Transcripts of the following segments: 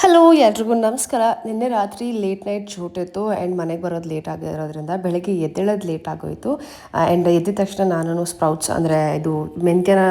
Hello ಎಲ್ರಿಗೂ ನಮಸ್ಕಾರ. ನಿನ್ನೆ ರಾತ್ರಿ ಲೇಟ್ ನೈಟ್ ಶೂಟ್ ಇತ್ತು ಆ್ಯಂಡ್ ಮನೆಗೆ ಬರೋದು ಲೇಟ್ ಆಗಿರೋದ್ರಿಂದ ಬೆಳಗ್ಗೆ ಎದ್ದೇಳೋದು ಲೇಟ್ ಆಗೋಯಿತು. ಆ್ಯಂಡ್ ಎದ್ದಿದ ತಕ್ಷಣ ನಾನು ಸ್ಪ್ರೌಟ್ಸ್ ಅಂದರೆ ಇದು ಮೆಂತ್ಯನ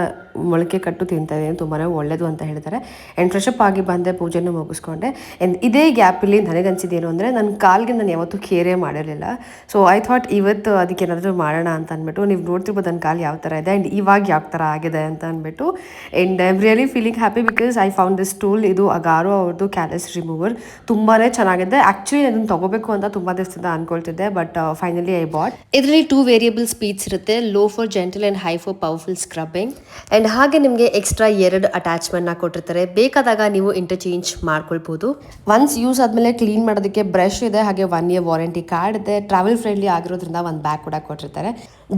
ಮೊಳಕೆ ಕಟ್ಟು ತಿಂತಾ ಇದ್ದೀನಿ, ತುಂಬಾ ಒಳ್ಳೆಯದು ಅಂತ ಹೇಳ್ತಾರೆ. ಆ್ಯಂಡ್ ಫ್ರೆಶಪ್ ಆಗಿ ಬಂದೆ, ಪೂಜೆನೂ ಮುಗಿಸ್ಕೊಂಡೆ. ಆ್ಯಂಡ್ ಇದೇ ಗ್ಯಾಪಲ್ಲಿ ನನಗನ್ಸಿದ್ದೇನು ಅಂದರೆ ನನ್ನ ಕಾಲ್ಗೆ ನಾನು ಯಾವತ್ತೂ ಕೇರೇ ಮಾಡಿರಲಿಲ್ಲ. ಸೊ ಐ ಥಾಟ್ ಇವತ್ತು ಅದಕ್ಕೆ ಏನಾದರೂ ಮಾಡೋಣ ಅಂತ ಅಂದ್ಬಿಟ್ಟು, ನೀವು ನೋಡ್ತಿರ್ಬೋದು ನನ್ನ ಕಾಲು ಯಾವ ಥರ ಇದೆ ಆ್ಯಂಡ್ ಇವಾಗ ಯಾವ ಥರ ಆಗಿದೆ ಅಂತ ಅಂದ್ಬಿಟ್ಟು. And I am really feeling happy because I found this tool. ಇದು ಅಗಾರೋ ಅವ್ರದ್ದು ಕ್ಯಾಲಸ್ ರಿಮೂವರ್. ತುಂಬಾ ಚೆನ್ನಾಗಿದೆ. ಆ್ಯಕ್ಚುಲಿ ಅದನ್ನು ತೊಗೋಬೇಕು ಅಂತ ತುಂಬ ದಿವಸದಿಂದ ಅನ್ಕೊಳ್ತಿದ್ದೆ, ಬಟ್ ಫೈನಲಿ ಐ ಬಾಟ್. ಇದರಲ್ಲಿ 2 ವೇರಿಯಬಲ್ ಸ್ಪೀಡ್ಸ್ ಇರುತ್ತೆ, low for gentle and high for powerful scrubbing. And ಹಾಗೆ ನಿಮಗೆ ಎಕ್ಸ್ಟ್ರಾ 2 ಅಟ್ಯಾಚ್ಮೆಂಟ್ನ ಕೊಟ್ಟಿರ್ತಾರೆ, ಬೇಕಾದಾಗ ನೀವು ಇಂಟರ್ಚೇಂಜ್ ಮಾಡ್ಕೊಳ್ಬೋದು. ಒನ್ಸ್ ಯೂಸ್ ಆದಮೇಲೆ ಕ್ಲೀನ್ ಮಾಡೋದಕ್ಕೆ ಬ್ರಷ್ ಇದೆ, ಹಾಗೆ 1 year ವಾರಂಟಿ ಕಾರ್ಡ್ ಇದೆ. ಟ್ರಾವೆಲ್ ಫ್ರೆಂಡ್ಲಿ ಆಗಿರೋದ್ರಿಂದ ಒಂದು ಬ್ಯಾಗ್ ಕೂಡ ಕೊಟ್ಟಿರ್ತಾರೆ.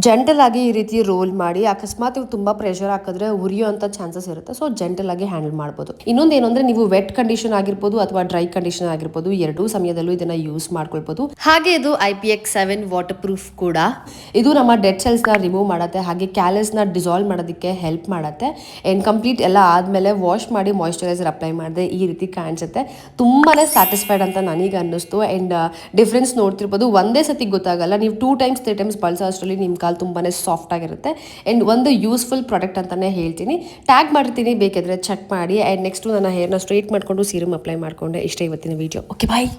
ಜೆಂಟಲ್ ಆಗಿ ಈ ರೀತಿ ರೋಲ್ ಮಾಡಿ, ಅಕಸ್ಮಾತ್ ನೀವು ತುಂಬ ಪ್ರೆಷರ್ ಹಾಕಿದ್ರೆ ಉರಿಯುವಂಥ ಚಾನ್ಸಸ್ ಇರುತ್ತೆ. ಸೊ ಜೆಂಟಲ್ ಆಗಿ ಹ್ಯಾಂಡಲ್ ಮಾಡ್ಬೋದು. ಇನ್ನೊಂದು ಏನು ಅಂದರೆ, ನೀವು ವೆಟ್ ಕಂಡೀಷನ್ ಆಗಿರ್ಬೋದು ಅಥವಾ ಡ್ರೈ ಕಂಡೀಷನ್ ಆಗಿರ್ಬೋದು, ಎರಡೂ ಸಮಯದಲ್ಲೂ ಇದನ್ನ ಯೂಸ್ ಮಾಡ್ಕೊಳ್ಬೋದು. ಹಾಗೆ ಇದು IPX7 ವಾಟರ್ ಪ್ರೂಫ್ ಕೂಡ. ಇದು ನಮ್ಮ ಡೆಡ್ ಸೆಲ್ಸ್ನ ರಿಮೂವ್ ಮಾಡುತ್ತೆ, ಹಾಗೆ ಕ್ಯಾಲಸ್ನ ಡಿಸಾಲ್ವ್ ಮಾಡೋದಕ್ಕೆ ಹೆಲ್ಪ್ ಮಾಡುತ್ತೆ. ಆ್ಯಂಡ್ ಕಂಪ್ಲೀಟ್ ಎಲ್ಲ ಆದಮೇಲೆ ವಾಶ್ ಮಾಡಿ ಮಾಯಿಶ್ಚರೈಸರ್ ಅಪ್ಲೈ ಮಾಡಿದೆ, ಈ ರೀತಿ ಕಾಣಿಸುತ್ತೆ. ತುಂಬಾ ಸ್ಯಾಟಿಸ್ಫೈಡ್ ಅಂತ ನನಗೆ ಅನ್ನಿಸ್ತು. ಆ್ಯಂಡ್ ಡಿಫ್ರೆನ್ಸ್ ನೋಡ್ತಿರ್ಬೋದು, ಒಂದೇ ಸತಿ ಗೊತ್ತಾಗಲ್ಲ. ನೀವು 2 times 3 times ಬಳಸೋ ಅಷ್ಟರಲ್ಲಿ ನಿಮ್ಮ ಕಾಲು ತುಂಬಾ ಸಾಫ್ಟ್ ಆಗಿರುತ್ತೆ. ಆ್ಯಂಡ್ ಒಂದು ಯೂಸ್ಫುಲ್ ಪ್ರಾಡಕ್ಟ್ ಅಂತಲೇ ಹೇಳ್ತೀನಿ. ಟ್ಯಾಗ್ ಮಾಡಿರ್ತೀನಿ, ಬೇಕಿದ್ರೆ ಚೆಕ್ ಮಾಡಿ. ಆ್ಯಂಡ್ ನೆಕ್ಸ್ಟು ನನ್ನ ಹೇರ್ನ ಸ್ಟ್ರೈಟ್ ಮಾಡಿಕೊಂಡು ಸೀರಮ್ ಅಪ್ಲೈ ಮಾಡಿಕೊಂಡೆ. ಇಷ್ಟೇ ಇವತ್ತಿನ ವಿಡಿಯೋ. ಓಕೆ, ಬಾಯ್.